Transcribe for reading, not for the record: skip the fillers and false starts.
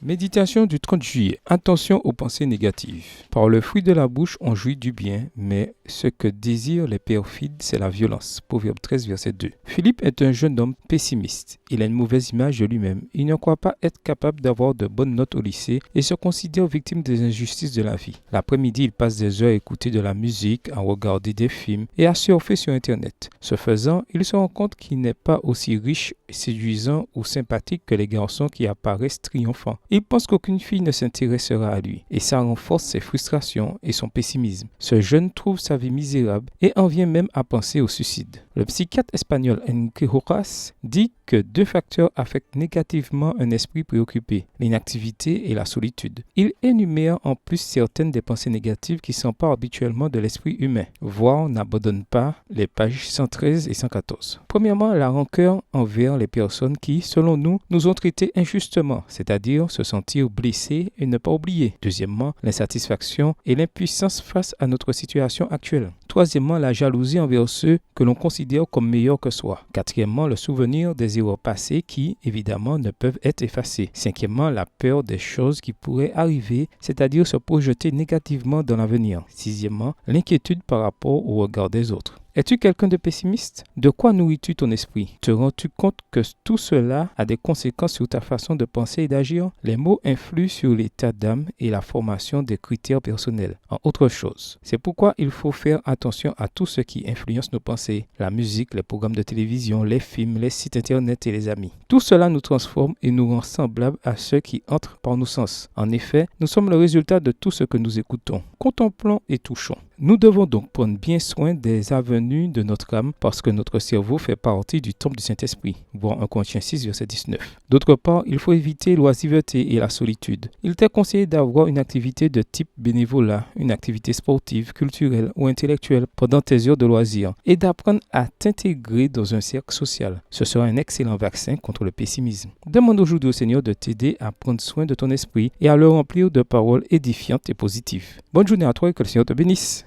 Méditation du 30 juillet. Attention aux pensées négatives. Par le fruit de la bouche, on jouit du bien, mais ce que désirent les perfides, c'est la violence. Proverbe 13, verset 2. Philippe est un jeune homme pessimiste. Il a une mauvaise image de lui-même. Il ne croit pas être capable d'avoir de bonnes notes au lycée et se considère victime des injustices de la vie. L'après-midi, il passe des heures à écouter de la musique, à regarder des films et à surfer sur Internet. Ce faisant, il se rend compte qu'il n'est pas aussi riche, séduisant ou sympathique que les garçons qui apparaissent triomphants. Il pense qu'aucune fille ne s'intéressera à lui et ça renforce ses frustrations et son pessimisme. Ce jeune trouve sa vie misérable et en vient même à penser au suicide. Le psychiatre espagnol Enrique Rojas dit que deux facteurs affectent négativement un esprit préoccupé, l'inactivité et la solitude. Il énumère en plus certaines des pensées négatives qui s'emparent habituellement de l'esprit humain. Voir n'abandonne pas les pages 113 et 114. Premièrement, la rancœur envers les personnes qui, selon nous, nous ont traités injustement, c'est-à-dire se sentir blessés et ne pas oublier. Deuxièmement, l'insatisfaction et l'impuissance face à notre situation actuelle. Troisièmement, la jalousie envers ceux que l'on considère comme meilleurs que soi. Quatrièmement, le souvenir des erreurs passées qui, évidemment, ne peuvent être effacées. Cinquièmement, la peur des choses qui pourraient arriver, c'est-à-dire se projeter négativement dans l'avenir. Sixièmement, l'inquiétude par rapport au regard des autres. Es-tu quelqu'un de pessimiste? De quoi nourris-tu ton esprit? Te rends-tu compte que tout cela a des conséquences sur ta façon de penser et d'agir? Les mots influent sur l'état d'âme et la formation des critères personnels. En autre chose, c'est pourquoi il faut faire attention à tout ce qui influence nos pensées. La musique, les programmes de télévision, les films, les sites internet et les amis. Tout cela nous transforme et nous rend semblables à ceux qui entrent par nos sens. En effet, nous sommes le résultat de tout ce que nous écoutons, contemplons et touchons. Nous devons donc prendre bien soin des avenues de notre âme parce que notre cerveau fait partie du temple du Saint-Esprit. Voir 1 Corinthiens 6, verset 19. D'autre part, il faut éviter l'oisiveté et la solitude. Il t'est conseillé d'avoir une activité de type bénévolat, une activité sportive, culturelle ou intellectuelle pendant tes heures de loisirs et d'apprendre à t'intégrer dans un cercle social. Ce sera un excellent vaccin contre le pessimisme. Demande aujourd'hui au Seigneur de t'aider à prendre soin de ton esprit et à le remplir de paroles édifiantes et positives. Bonne journée à toi et que le Seigneur te bénisse.